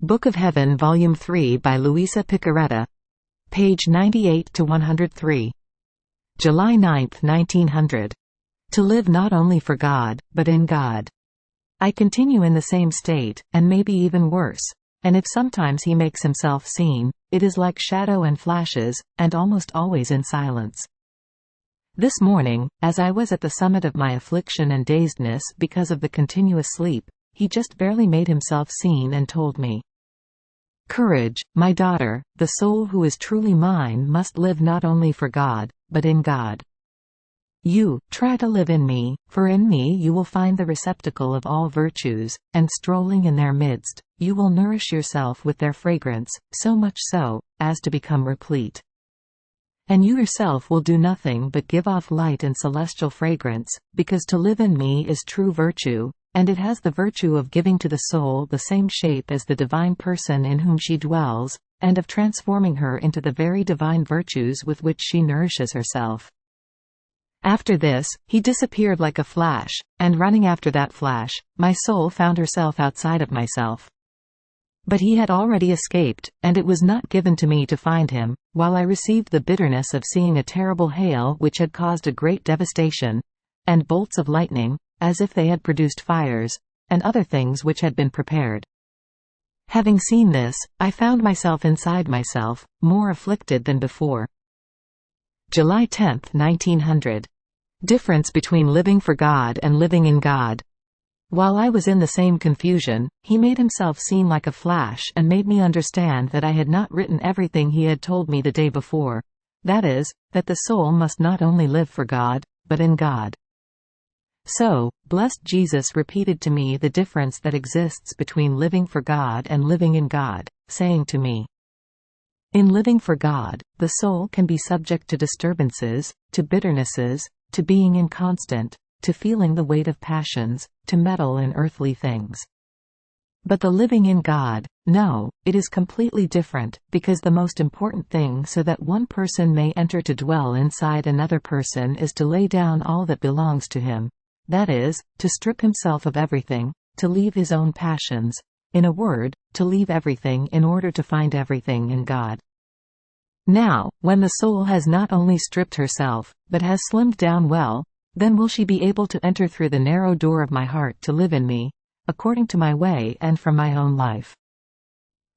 Book of Heaven Volume 3 by Luisa Piccarreta. Page 98–103. July 9, 1900. To live not only for God, but in God. I continue in the same state, and maybe even worse. And if sometimes he makes himself seen, it is like shadow and flashes, and almost always in silence. This morning, as I was at the summit of my affliction and dazedness because of the continuous sleep, he just barely made himself seen and told me, "Courage, my daughter, the soul who is truly mine must live not only for God, but in God. You, try to live in me, for in me you will find the receptacle of all virtues, and strolling in their midst, you will nourish yourself with their fragrance, so much so, as to become replete. And you yourself will do nothing but give off light and celestial fragrance, because to live in me is true virtue, and it has the virtue of giving to the soul the same shape as the divine person in whom she dwells, and of transforming her into the very divine virtues with which she nourishes herself." After this, he disappeared like a flash, and running after that flash, my soul found herself outside of myself. But he had already escaped, and it was not given to me to find him, while I received the bitterness of seeing a terrible hail which had caused a great devastation, and bolts of lightning, as if they had produced fires, and other things which had been prepared. Having seen this, I found myself inside myself, more afflicted than before. July 10, 1900. Difference between living for God and living in God. While I was in the same confusion, he made himself seen like a flash and made me understand that I had not written everything he had told me the day before, that is, that the soul must not only live for God, but in God. So, blessed Jesus repeated to me the difference that exists between living for God and living in God, saying to me, "In living for God, the soul can be subject to disturbances, to bitternesses, to being inconstant, to feeling the weight of passions, to meddle in earthly things. But the living in God, no, it is completely different, because the most important thing so that one person may enter to dwell inside another person is to lay down all that belongs to him. That is, to strip himself of everything, to leave his own passions, in a word, to leave everything in order to find everything in God. Now, when the soul has not only stripped herself, but has slimmed down well, then will she be able to enter through the narrow door of my heart to live in me, according to my way and from my own life.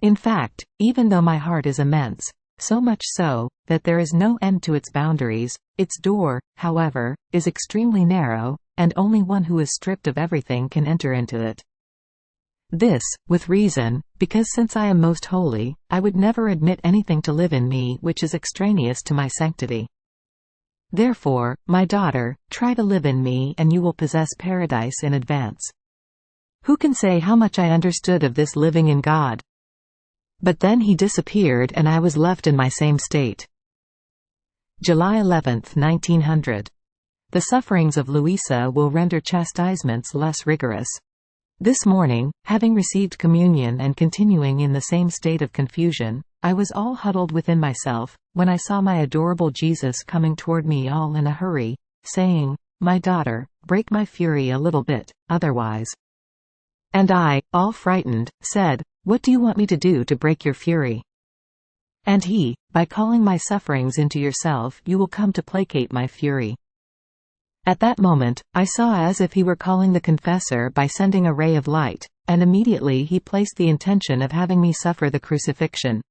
In fact, even though my heart is immense, so much so, that there is no end to its boundaries, its door, however, is extremely narrow, and only one who is stripped of everything can enter into it. This, with reason, because since I am most holy, I would never admit anything to live in me which is extraneous to my sanctity. Therefore, my daughter, try to live in me and you will possess paradise in advance." Who can say how much I understood of this living in God? But then he disappeared and I was left in my same state. July 11, 1900. The sufferings of Luisa will render chastisements less rigorous. This morning, having received communion and continuing in the same state of confusion, I was all huddled within myself, when I saw my adorable Jesus coming toward me all in a hurry, saying, "My daughter, break my fury a little bit, otherwise." And I, all frightened, said, "What do you want me to do to break your fury?" And he, "By calling my sufferings into yourself you will come to placate my fury." At that moment, I saw as if he were calling the confessor by sending a ray of light, and immediately he placed the intention of having me suffer the crucifixion.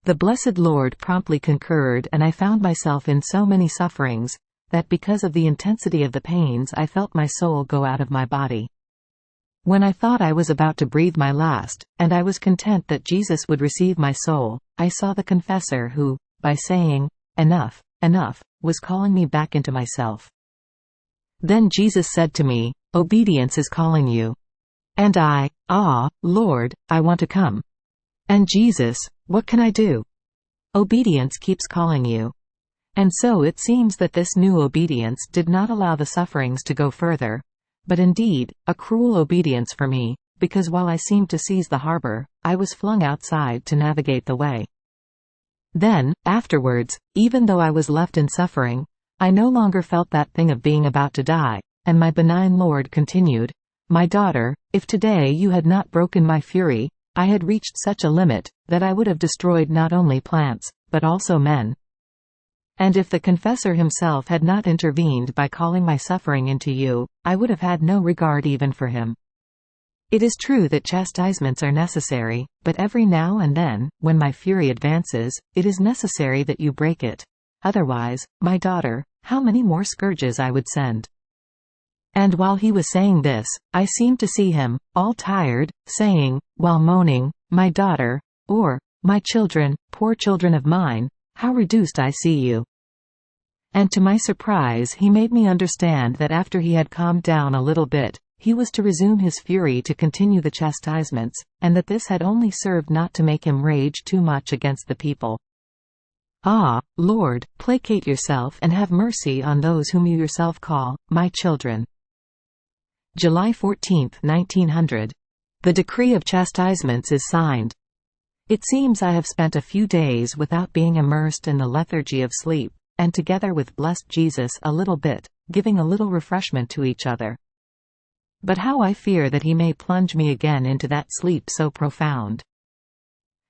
The blessed Lord promptly concurred and I found myself in so many sufferings, that because of the intensity of the pains I felt my soul go out of my body. When I thought I was about to breathe my last, and I was content that Jesus would receive my soul, I saw the confessor who, by saying, "Enough, enough," was calling me back into myself. Then Jesus said to me, "Obedience is calling you." And I, "Ah, Lord, I want to come." And Jesus, "What can I do?" Obedience keeps calling you. And so it seems that this new obedience did not allow the sufferings to go further, but indeed, a cruel obedience for me, because while I seemed to seize the harbor, I was flung outside to navigate the way. Then, afterwards, even though I was left in suffering, I no longer felt that thing of being about to die, and my benign Lord continued, "My daughter, if today you had not broken my fury, I had reached such a limit, that I would have destroyed not only plants, but also men. And if the confessor himself had not intervened by calling my suffering into you, I would have had no regard even for him. It is true that chastisements are necessary, but every now and then, when my fury advances, it is necessary that you break it. Otherwise, my daughter, how many more scourges I would send. And while he was saying this, I seemed to see him, all tired, saying, while moaning, my daughter, or, my children, poor children of mine, how reduced I see you. And to my surprise he made me understand that after he had calmed down a little bit, he was to resume his fury to continue the chastisements, and that this had only served not to make him rage too much against the people. Ah, Lord, placate yourself and have mercy on those whom you yourself call, my children. July 14, 1900. The decree of chastisements is signed. It seems I have spent a few days without being immersed in the lethargy of sleep, and together with blessed Jesus a little bit, giving a little refreshment to each other. But how I fear that he may plunge me again into that sleep so profound.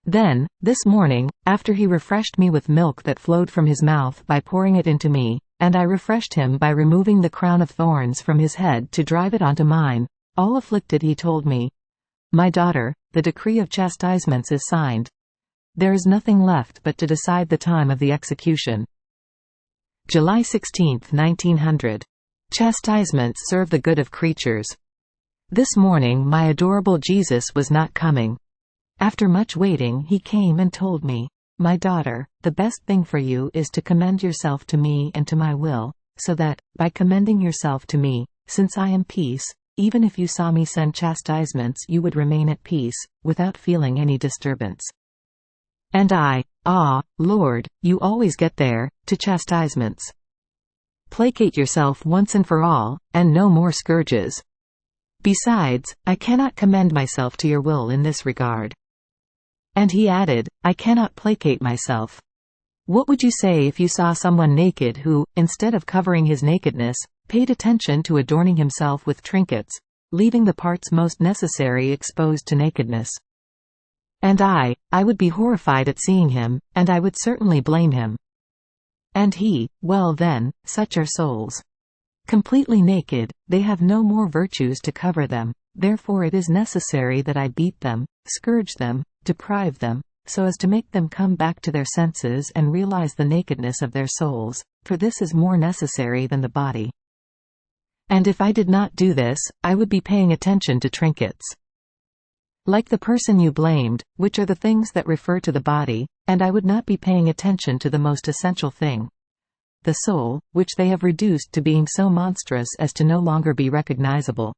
Then, this morning, after he refreshed me with milk that flowed from his mouth by pouring it into me, and I refreshed him by removing the crown of thorns from his head to drive it onto mine, all afflicted he told me, my daughter, the decree of chastisements is signed. There is nothing left but to decide the time of the execution. July 16, 1900. Chastisements serve the good of creatures. This morning my adorable Jesus was not coming. After much waiting he came and told me, my daughter, the best thing for you is to commend yourself to me and to my will, so that, by commending yourself to me, since I am peace, even if you saw me send chastisements you would remain at peace, without feeling any disturbance. And Lord, you always get there, to chastisements. Placate yourself once and for all, and no more scourges. Besides, I cannot commend myself to your will in this regard. And he added, I cannot placate myself. What would you say if you saw someone naked who, instead of covering his nakedness, paid attention to adorning himself with trinkets, leaving the parts most necessary exposed to nakedness? And I would be horrified at seeing him, and I would certainly blame him. And he, well then, such are souls. Completely naked, they have no more virtues to cover them, therefore it is necessary that I beat them, scourge them, deprive them, so as to make them come back to their senses and realize the nakedness of their souls, for this is more necessary than the body. And if I did not do this, I would be paying attention to trinkets. Like the person you blamed, which are the things that refer to the body, and I would not be paying attention to the most essential thing, the soul, which they have reduced to being so monstrous as to no longer be recognizable.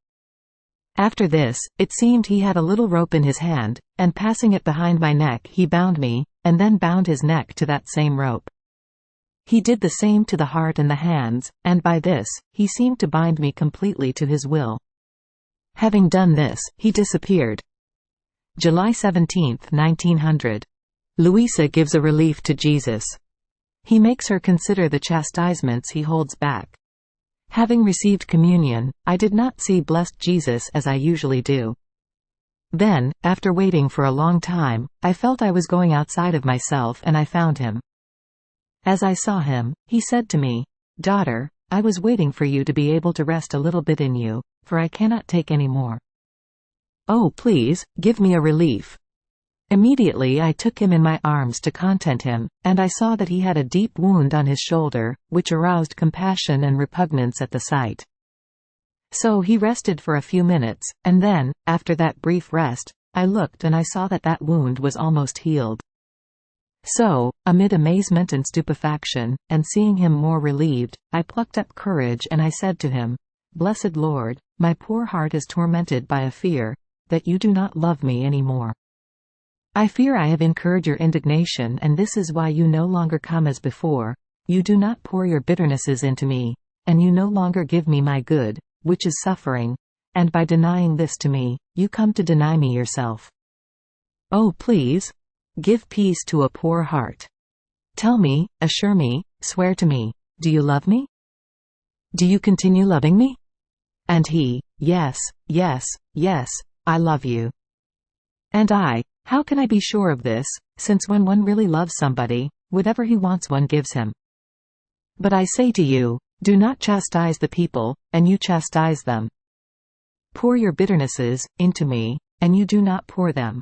After this, it seemed he had a little rope in his hand, and passing it behind my neck he bound me, and then bound his neck to that same rope. He did the same to the heart and the hands, and by this, he seemed to bind me completely to his will. Having done this, he disappeared. July 17, 1900. Luisa gives a relief to Jesus. He makes her consider the chastisements he holds back. Having received communion, I did not see blessed Jesus as I usually do. Then, after waiting for a long time, I felt I was going outside of myself and I found him. As I saw him, he said to me, daughter, I was waiting for you to be able to rest a little bit in you, for I cannot take any more. Oh please, give me a relief. Immediately I took him in my arms to content him, and I saw that he had a deep wound on his shoulder, which aroused compassion and repugnance at the sight. So he rested for a few minutes, and then, after that brief rest, I looked and I saw that that wound was almost healed. So, amid amazement and stupefaction, and seeing him more relieved, I plucked up courage and I said to him, Blessed Lord, my poor heart is tormented by a fear, that you do not love me any more. I fear I have incurred your indignation and this is why you no longer come as before, you do not pour your bitternesses into me, and you no longer give me my good, which is suffering, and by denying this to me, you come to deny me yourself. Oh please, give peace to a poor heart. Tell me, assure me, swear to me, do you love me? Do you continue loving me? And he, yes, yes, yes, I love you. And how can I be sure of this, since when one really loves somebody, whatever he wants one gives him. But I say to you, do not chastise the people, and you chastise them. Pour your bitternesses into me, and you do not pour them.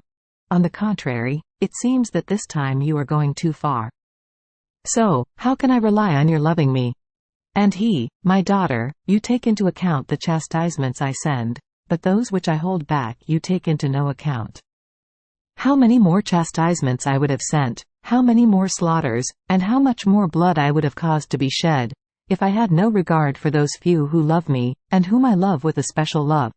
On the contrary, it seems that this time you are going too far. So, how can I rely on your loving me? And my daughter, you take into account the chastisements I send, but those which I hold back you take into no account. How many more chastisements I would have sent, how many more slaughters, and how much more blood I would have caused to be shed, if I had no regard for those few who love me, and whom I love with a special love.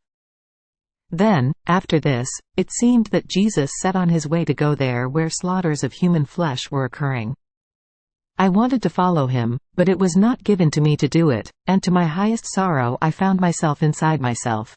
Then, after this, it seemed that Jesus set on his way to go there where slaughters of human flesh were occurring. I wanted to follow him, but it was not given to me to do it, and to my highest sorrow I found myself inside myself.